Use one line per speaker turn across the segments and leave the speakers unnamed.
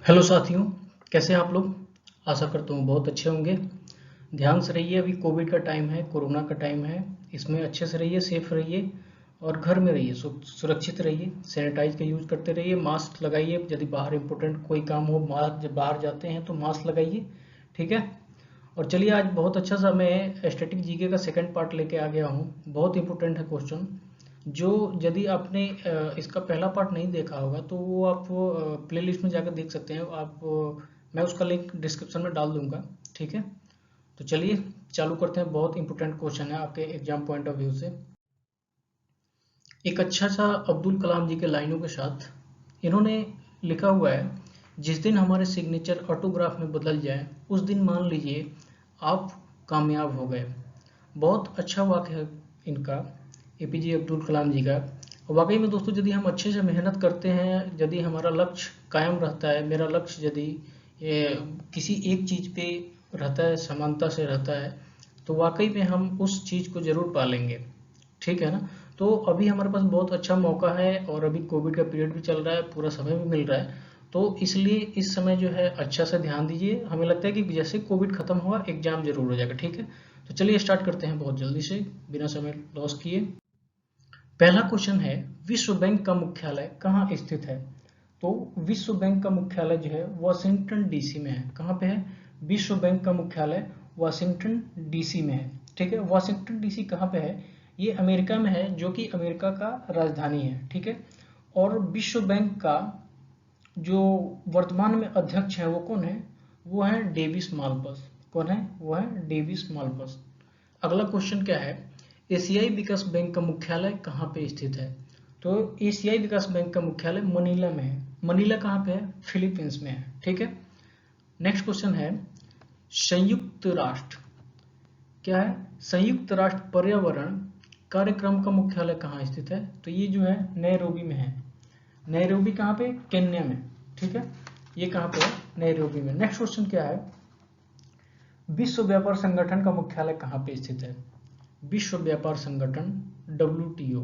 Hello साथियों, कैसे हैं आप लोग। आशा करता हूँ बहुत अच्छे होंगे। ध्यान से रहिए, अभी कोविड का टाइम है, कोरोना का टाइम है। इसमें अच्छे से रहिए, सेफ रहिए और घर में रहिए, सुरक्षित रहिए। सैनिटाइज का यूज करते रहिए, मास्क लगाइए। यदि बाहर इंपॉर्टेंट कोई काम हो, मास्क जब बाहर जाते हैं तो मास्क लगाइए, ठीक है। और चलिए, आज बहुत अच्छा सा मैं स्टैटिक जीके का सेकंड पार्ट लेके आ गया हूँ। बहुत इंपॉर्टेंट है क्वेश्चन, जो यदि आपने इसका पहला पार्ट नहीं देखा होगा तो वो आप प्लेलिस्ट में जाकर देख सकते हैं आप। मैं उसका लिंक डिस्क्रिप्शन में डाल दूंगा, ठीक है। तो चलिए चालू करते हैं। बहुत इंपॉर्टेंट क्वेश्चन है आपके एग्जाम पॉइंट ऑफ व्यू से। एक अच्छा सा अब्दुल कलाम जी के लाइनों के साथ इन्होंने लिखा हुआ है, जिस दिन हमारे सिग्नेचर ऑटोग्राफ में बदल जाए उस दिन मान लीजिए आप कामयाब हो गए। बहुत अच्छा वाक्य है इनका, एपीजे अब्दुल कलाम जी का। वाकई में दोस्तों, यदि हम अच्छे से मेहनत करते हैं, यदि हमारा लक्ष्य कायम रहता है, मेरा लक्ष्य यदि किसी एक चीज़ पे रहता है, समानता से रहता है, तो वाकई में हम उस चीज़ को जरूर पालेंगे, ठीक है ना। तो अभी हमारे पास बहुत अच्छा मौका है और अभी कोविड का पीरियड भी चल रहा है, पूरा समय भी मिल रहा है। तो इसलिए इस समय जो है अच्छा से ध्यान दीजिए। हमें लगता है कि जैसे कोविड खत्म हुआ एग्जाम जरूर हो जाएगा, ठीक है। तो चलिए स्टार्ट करते हैं बहुत जल्दी से, बिना समय लॉस किए। पहला क्वेश्चन है, विश्व बैंक का मुख्यालय कहाँ स्थित है। तो विश्व बैंक का मुख्यालय जो है वाशिंगटन डीसी में है। कहाँ पे है? विश्व बैंक का मुख्यालय वाशिंगटन डीसी में है, ठीक है। वाशिंगटन डीसी कहाँ पे है? ये अमेरिका में है, जो कि अमेरिका का राजधानी है, ठीक है। और विश्व बैंक का जो वर्तमान में अध्यक्ष है वो कौन है? वो है डेविस मालपस। कौन है? वो है डेविस मालपस। अगला क्वेश्चन क्या है, एशियाई विकास बैंक का मुख्यालय कहाँ पे स्थित है। तो एशियाई विकास बैंक का मुख्यालय मनीला में है। मनीला कहाँ पे है? फिलीपींस में है, ठीक है। नेक्स्ट क्वेश्चन है, संयुक्त राष्ट्र क्या है? संयुक्त राष्ट्र पर्यावरण कार्यक्रम का मुख्यालय कहाँ स्थित है? तो ये जो है नैरोबी में है। नैरोबी कहाँ पे? केन्या में, ठीक है। ये कहाँ पे है? नैरोबी में। नेक्स्ट क्वेश्चन क्या है, विश्व व्यापार संगठन का मुख्यालय कहाँ पे स्थित है? विश्व व्यापार संगठन WTO,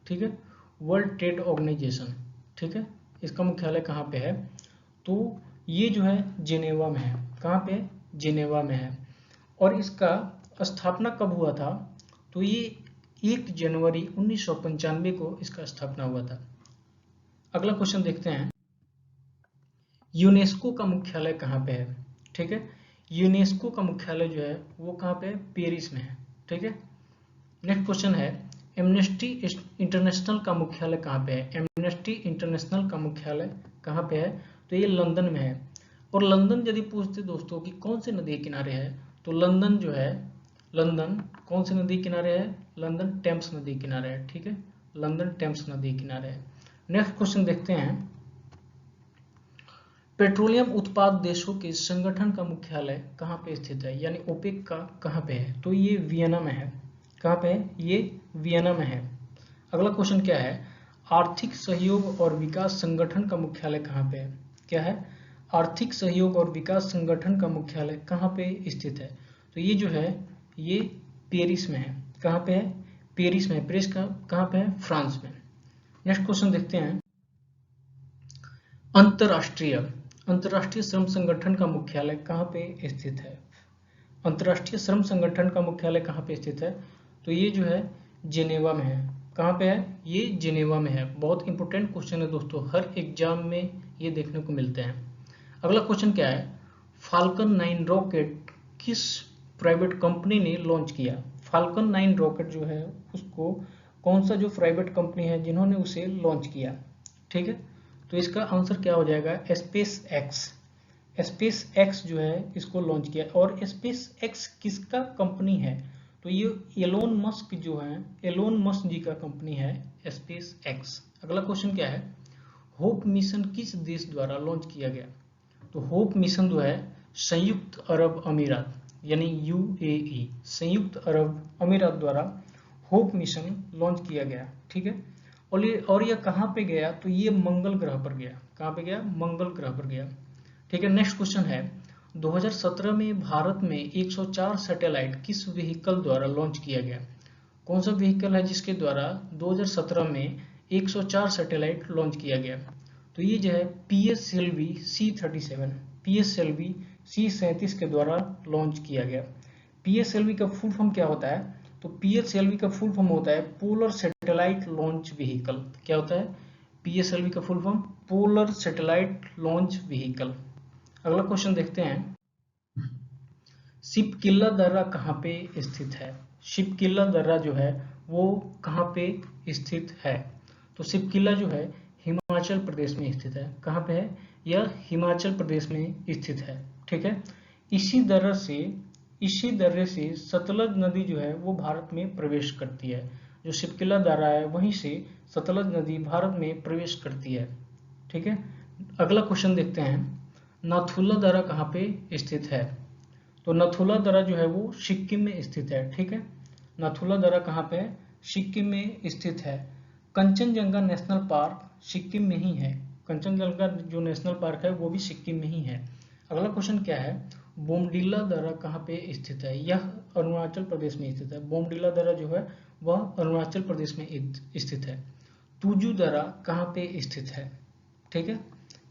ठीक है, वर्ल्ड ट्रेड ऑर्गेनाइजेशन, ठीक है। इसका मुख्यालय कहाँ पे है? तो ये जो है जिनेवा में है। कहाँ पे? जिनेवा में है। और इसका स्थापना कब हुआ था? तो ये 1 जनवरी 1995 को इसका स्थापना हुआ था। अगला क्वेश्चन देखते हैं, यूनेस्को का मुख्यालय कहाँ पे है? ठीक है, यूनेस्को का मुख्यालय जो है वो कहाँ पे है? पेरिस में है, ठीक है। नेक्स्ट क्वेश्चन है, एमनेस्टी इंटरनेशनल का मुख्यालय कहाँ पे है? एमनेस्टी इंटरनेशनल का मुख्यालय कहाँ पे है? तो ये लंदन में है। और लंदन यदि पूछते दोस्तों कि कौन से नदी किनारे है, तो लंदन जो है, लंदन कौन से नदी किनारे है? लंदन टेम्स नदी किनारे है, ठीक है। लंदन टेम्स नदी किनारे है। नेक्स्ट क्वेश्चन देखते हैं, पेट्रोलियम उत्पाद देशों के संगठन का मुख्यालय कहाँ पे स्थित है, यानी ओपेक का कहाँ पे है? तो ये वियना में है। कहाँ पे है? ये वियना में है। अगला क्वेश्चन क्या है, आर्थिक सहयोग और विकास संगठन का मुख्यालय कहाँ पे है? क्या है? आर्थिक सहयोग और विकास संगठन का मुख्यालय कहाँ पे स्थित है? तो ये जो है ये पेरिस में है। कहाँ पे है? पेरिस में। पेरिस का कहाँ पे है? फ्रांस में। नेक्स्ट क्वेश्चन देखते हैं, अंतरराष्ट्रीय अंतरराष्ट्रीय श्रम संगठन का मुख्यालय कहाँ पे स्थित है? अंतरराष्ट्रीय श्रम संगठन का मुख्यालय कहाँ पे स्थित है? तो ये जो है जिनेवा में है। कहाँ पे है? ये जिनेवा में है। बहुत इंपॉर्टेंट क्वेश्चन है दोस्तों, हर एग्जाम में ये देखने को मिलते हैं। अगला क्वेश्चन क्या है, फाल्कन 9 रॉकेट किस प्राइवेट कंपनी ने लॉन्च किया? फाल्कन 9 रॉकेट जो है उसको कौन सा जो प्राइवेट कंपनी है जिन्होंने उसे लॉन्च किया, ठीक है। तो इसका आंसर क्या हो जाएगा? Space x. स्पेस एक्स जो है इसको लॉन्च किया। और स्पेस एक्स किसका कंपनी है? तो ये एलोन मस्क जो है, एलोन मस्क जी का कंपनी है स्पेस एक्स। अगला क्वेश्चन क्या है, होप मिशन किस देश द्वारा लॉन्च किया गया? तो होप मिशन जो है संयुक्त अरब अमीरात, यानी UAE, संयुक्त अरब अमीरात द्वारा होप मिशन लॉन्च किया गया, ठीक है। और ये कहाँ पे गया? तो ये मंगल ग्रह पर गया। कहाँ पे गया? मंगल ग्रह पर गया, ठीक है। नेक्स्ट क्वेश्चन है, 2017 में भारत में 104 सैटेलाइट किस व्हीकल द्वारा लॉन्च किया गया? कौन सा व्हीकल है जिसके द्वारा 2017 में 104 सैटेलाइट लॉन्च किया गया? तो ये जो है PSLV C37 PSLV C37 के द्वारा लॉन्च किया गया। PSLV का फुल फॉर्म क्या होता है? तो PSLV का फुल फॉर्म होता है पोलर सैटेलाइट लॉन्च व्हीकल। क्या होता है PSLV का full form? Polar satellite launch vehicle. अगला क्वेश्चन देखते हैं, शिपकिला दर्रा कहाँ पे स्थित है? शिपकिला दर्रा जो है वो कहाँ पे स्थित है? तो शिपकिला जो है हिमाचल प्रदेश में स्थित है। कहाँ पे है? यह हिमाचल प्रदेश में स्थित है। ठीक है, इसी दर्रे से सतलज नदी जो है वो भारत में प्रवेश करती है। जो शिपकिला दर्रा है वहीं से सतलज नदी भारत में प्रवेश करती है। ठीक है, अगला क्वेश्चन देखते हैं, नाथुला दर्रा कहाँ पे स्थित है? तो नाथुला दर्रा जो है वो सिक्किम में स्थित है। ठीक है, नाथुला दर्रा कहाँ पे है? सिक्किम में स्थित है। कंचनजंगा नेशनल पार्क सिक्किम में ही है। कंचनजंगा जो नेशनल पार्क है वो भी सिक्किम में ही है। अगला क्वेश्चन क्या है, बोमडिला दर्रा कहाँ पे स्थित है? यह अरुणाचल प्रदेश में स्थित है। बोमडिला दर्रा जो है वह अरुणाचल प्रदेश में स्थित है। तुजू दर्रा कहाँ पे स्थित है? ठीक है,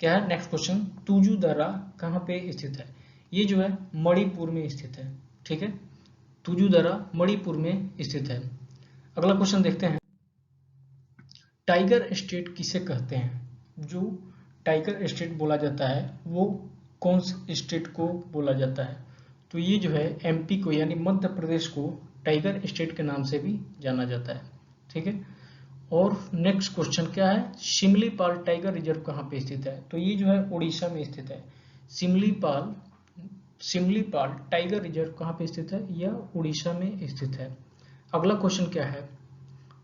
क्या है नेक्स्ट क्वेश्चन, तुजू दर्रा कहाँ पे स्थित है? ये जो है मणिपुर में स्थित है। ठीक है, तुजू दर्रा मणिपुर में स्थित है। अगला क्वेश्चन देखते हैं, टाइगर स्टेट किसे कहते हैं? जो टाइगर स्टेट बोला जाता है वो कौन से स्टेट को बोला जाता है? तो ये जो है MP को यानी मध्य प्रदेश को टाइगर स्टेट के नाम से भी जाना जाता है। ठीक है, और नेक्स्ट क्वेश्चन क्या है, सिमलीपाल टाइगर रिजर्व कहाँ पे स्थित है? तो ये जो है उड़ीसा में स्थित है। सिमलीपाल टाइगर रिजर्व कहाँ पे स्थित है? यह उड़ीसा में स्थित है। अगला क्वेश्चन क्या है,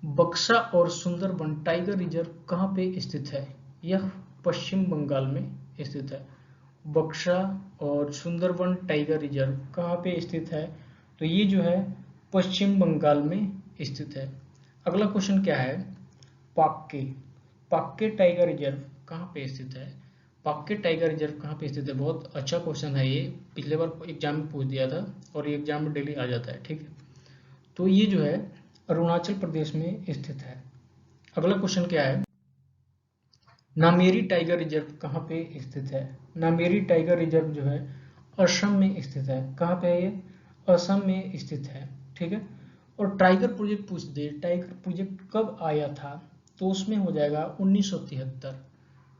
बक्सा और सुंदरबन टाइगर रिजर्व कहाँ पे स्थित है? यह पश्चिम बंगाल में स्थित है। बक्सा और सुंदरबन टाइगर रिजर्व कहाँ पे स्थित है? तो ये जो है पश्चिम बंगाल में स्थित है। अगला क्वेश्चन क्या है, पाक्के टाइगर रिजर्व कहाँ पे स्थित है? पाक्के टाइगर रिजर्व कहाँ पे स्थित है? बहुत अच्छा क्वेश्चन है ये, पिछले बार एग्जाम में पूछ दिया था और ये एग्जाम में डेली आ जाता है। ठीक है, तो ये जो है अरुणाचल प्रदेश में स्थित है। अगला क्वेश्चन क्या है, नामेरी टाइगर रिजर्व कहाँ पे स्थित है? नामेरी टाइगर रिजर्व जो है असम में स्थित है। कहाँ पे है ये? असम में स्थित है। ठीक है, और टाइगर प्रोजेक्ट पूछ दे, टाइगर प्रोजेक्ट कब आया था? तो उसमें हो जाएगा 1973।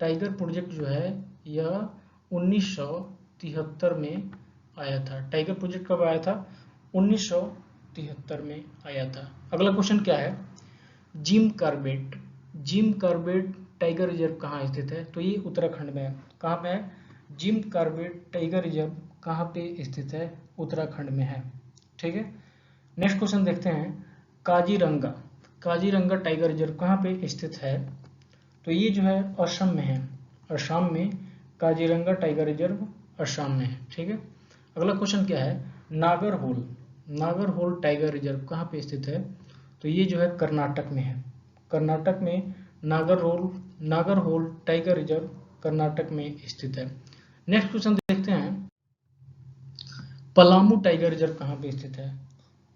टाइगर प्रोजेक्ट जो है यह 1973 में आया था। टाइगर प्रोजेक्ट कब आया था? 1973 में आया था। अगला क्वेश्चन क्या है, जिम कार्बेट टाइगर रिजर्व कहाँ स्थित है? तो ये उत्तराखंड में है। कहाँ पे है? जिम कार्बेट टाइगर रिजर्व कहाँ पे स्थित है? उत्तराखंड में है। ठीक है, नेक्स्ट क्वेश्चन देखते हैं, काजीरंगा टाइगर रिजर्व कहाँ पे स्थित है? तो ये जो है असम में है। असम में काजीरंगा टाइगर रिजर्व असम में है। ठीक है, अगला क्वेश्चन क्या है, नागरहोल टाइगर रिजर्व कहाँ पे स्थित है? तो ये जो है कर्नाटक में है। कर्नाटक में नागरहोल टाइगर रिजर्व कर्नाटक में स्थित है। नेक्स्ट क्वेश्चन देखते हैं, पलामू टाइगर रिजर्व कहाँ पे स्थित है?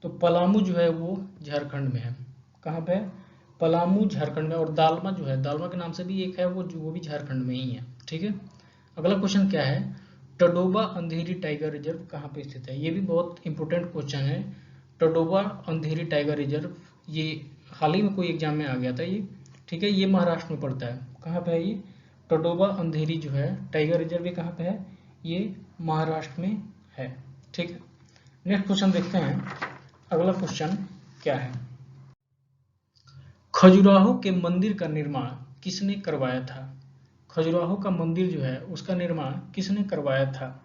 तो पलामू जो है वो झारखंड में है। कहाँ पे है? पलामू झारखंड में। और दालमा जो है, दालमा के नाम से भी एक है वो भी झारखंड में ही है। ठीक है, अगला क्वेश्चन क्या है, टडोबा अंधेरी टाइगर रिजर्व कहाँ पे स्थित है? ये भी बहुत इंपॉर्टेंट क्वेश्चन है। टडोबा अंधेरी टाइगर रिजर्व ये हाल ही में कोई एग्जाम में आ गया था ये। ठीक है, ये महाराष्ट्र में पड़ता है। कहाँ पे है ये? टडोबा अंधेरी जो है टाइगर रिजर्व ये कहाँ पे है? ये महाराष्ट्र में है। ठीक है, नेक्स्ट क्वेश्चन देखते हैं, अगला क्वेश्चन क्या है, खजुराहो के मंदिर का निर्माण किसने करवाया था? खजुराहो का मंदिर जो है उसका निर्माण किसने करवाया था?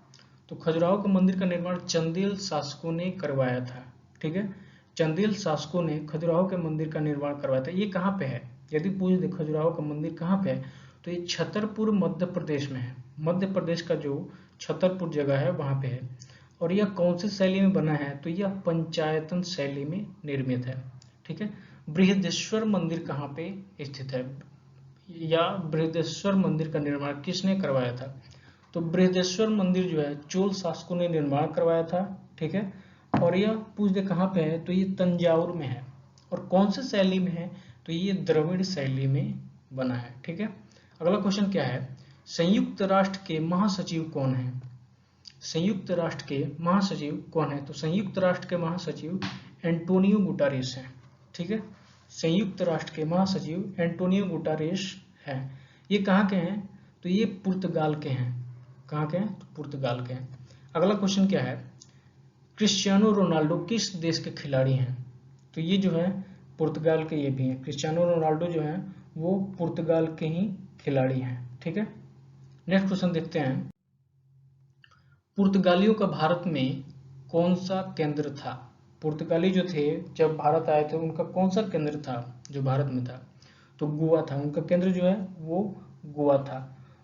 तो खजुराहो का मंदिर का निर्माण चंदेल शासकों ने करवाया था। ठीक है, चंदेल शासकों ने खजुराहो के मंदिर का निर्माण करवाया था। ये कहाँ पे है? यदि पूछ दे खजुराहो का मंदिर कहाँ पे है, तो ये छतरपुर मध्य प्रदेश में है। मध्य प्रदेश का जो छतरपुर जगह है वहां पे है। और यह कौन सी शैली में बना है? तो यह पंचायतन शैली में निर्मित है। ठीक है, बृहदेश्वर मंदिर कहाँ पे स्थित है, या बृहदेश्वर मंदिर का निर्माण किसने करवाया था? तो बृहदेश्वर मंदिर जो है चोल शासकों ने निर्माण करवाया था। ठीक है, और यह पूछ दे कहाँ पे है, तो ये तंजावुर में है। और कौन सी शैली में है? तो ये द्रविड़ शैली में बना है। ठीक है, अगला क्वेश्चन क्या है, संयुक्त राष्ट्र के महासचिव कौन है? संयुक्त राष्ट्र के महासचिव कौन है? तो संयुक्त राष्ट्र के महासचिव एंटोनियो गुटारेस हैं। ठीक है, संयुक्त राष्ट्र के महासचिव एंटोनियो गुटारेस हैं। ये कहाँ के हैं? तो ये पुर्तगाल के हैं। कहाँ के हैं? तो पुर्तगाल के हैं। अगला क्वेश्चन क्या है, क्रिस्टियानो रोनाल्डो किस देश के खिलाड़ी हैं? तो ये जो है पुर्तगाल के ये भी हैं। क्रिस्टियानो रोनाल्डो जो है वो पुर्तगाल के ही खिलाड़ी हैं। ठीक है, नेक्स्ट क्वेश्चन देखते हैं, पुर्तगालियों का भारत में कौन सा केंद्र था? पुर्तगाली जो थे जब भारत आए थे उनका कौन सा केंद्र था जो भारत में था? तो गोवा था। उनका केंद्र जो है वो गोवा था।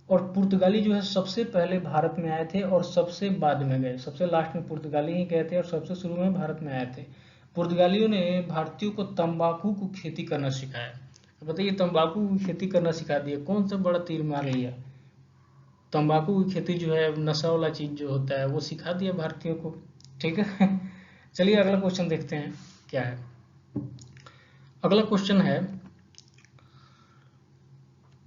और पुर्तगाली जो है सबसे पहले भारत में आए थे और सबसे बाद में गए। सबसे लास्ट में पुर्तगाली ही गए थे और सबसे शुरू में भारत में आए थे। पुर्तगालियों ने भारतीयों को तंबाकू को खेती करना सिखाया। बताइए, तंबाकू की खेती करना सिखा दिया, कौन सा बड़ा तीर मार लिया? तंबाकू की खेती जो है नशा वाला चीज जो होता है वो सिखा दिया भारतीयों को। ठीक है चलिए अगला क्वेश्चन देखते हैं क्या है। अगला क्वेश्चन है,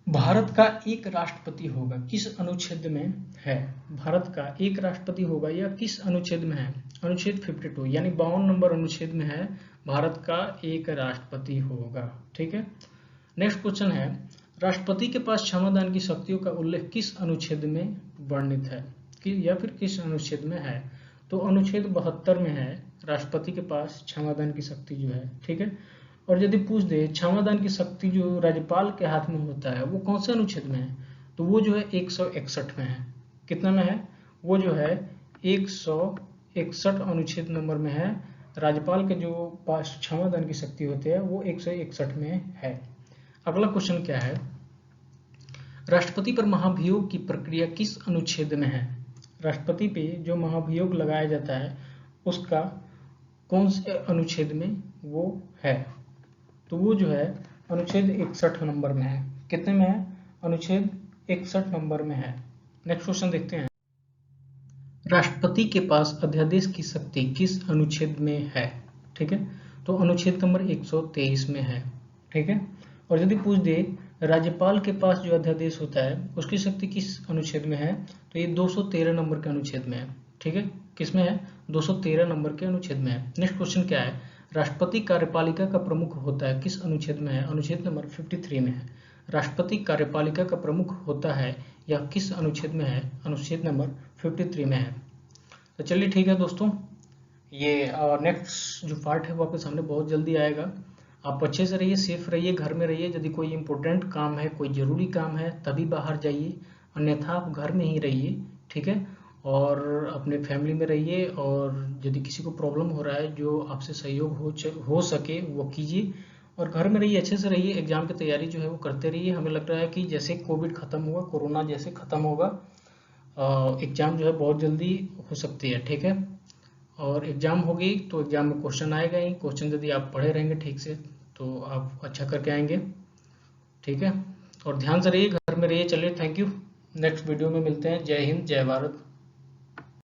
भारत का एक राष्ट्रपति होगा किस अनुच्छेद में है? भारत का एक राष्ट्रपति होगा या किस अनुच्छेद में है? अनुच्छेद 52 यानी 52 नंबर अनुच्छेद में है, भारत का एक राष्ट्रपति होगा। ठीक है, नेक्स्ट क्वेश्चन है, राष्ट्रपति के पास क्षमादान की शक्तियों का उल्लेख किस अनुच्छेद में वर्णित है या फिर किस अनुच्छेद में है? तो अनुच्छेद 72 में है, राष्ट्रपति के पास क्षमादान की शक्ति जो है। ठीक है, और यदि पूछ दे क्षमादान की शक्ति जो राज्यपाल के हाथ में होता है वो कौन से अनुच्छेद में है? तो वो जो है 161 में है। कितना में है? वो जो है 161 अनुच्छेद नंबर में है। राज्यपाल के जो पास क्षमादान की शक्ति होती है वो 161 में है। अगला क्वेश्चन क्या है, राष्ट्रपति पर महाभियोग की प्रक्रिया किस अनुच्छेद में है? राष्ट्रपति पे जो महाभियोग लगाया जाता है उसका कौन से अनुच्छेद में वो है? तो वो जो है अनुच्छेद 61 नंबर में है। कितने में है? अनुच्छेद 61 नंबर में है। नेक्स्ट क्वेश्चन देखते हैं, राष्ट्रपति के पास अध्यादेश की शक्ति किस अनुच्छेद में है? ठीक है, तो अनुच्छेद नंबर 123 में है। ठीक है, और यदि पूछ दे राज्यपाल के पास जो अध्यादेश होता है उसकी शक्ति किस अनुच्छेद में है? तो ये 213 नंबर के अनुच्छेद में है। ठीक है, किस में है? 213 नंबर के अनुच्छेद में है। नेक्स्ट क्वेश्चन क्या है, राष्ट्रपति कार्यपालिका का प्रमुख होता है किस अनुच्छेद में है? अनुच्छेद नंबर 53 में है। राष्ट्रपति कार्यपालिका का प्रमुख होता है या किस अनुच्छेद में है? अनुच्छेद नंबर 53 में है। तो चलिए ठीक है दोस्तों, ये नेक्स्ट जो पार्ट है वो आपके सामने बहुत जल्दी आएगा। आप अच्छे से रहिए, सेफ रहिए, घर में रहिए। यदि कोई इंपॉर्टेंट काम है, कोई ज़रूरी काम है तभी बाहर जाइए, अन्यथा आप घर में ही रहिए। ठीक है, और अपने फैमिली में रहिए। और यदि किसी को प्रॉब्लम हो रहा है जो आपसे सहयोग हो सके वो कीजिए, और घर में रहिए, अच्छे से रहिए। एग्जाम की तैयारी जो है वो करते रहिए। हमें लग रहा है कि जैसे कोविड खत्म हुआ, कोरोना जैसे खत्म होगा, एग्जाम जो है बहुत जल्दी हो सकती है। ठीक है, और एग्जाम होगी तो एग्जाम में क्वेश्चन आएगा ही। क्वेश्चन यदि आप पढ़े रहेंगे ठीक से तो आप अच्छा करके आएंगे। ठीक है, और ध्यान से रहिए, घर में रहिए। चलिए, थैंक यू। नेक्स्ट वीडियो में मिलते हैं। जय हिंद, जय भारत।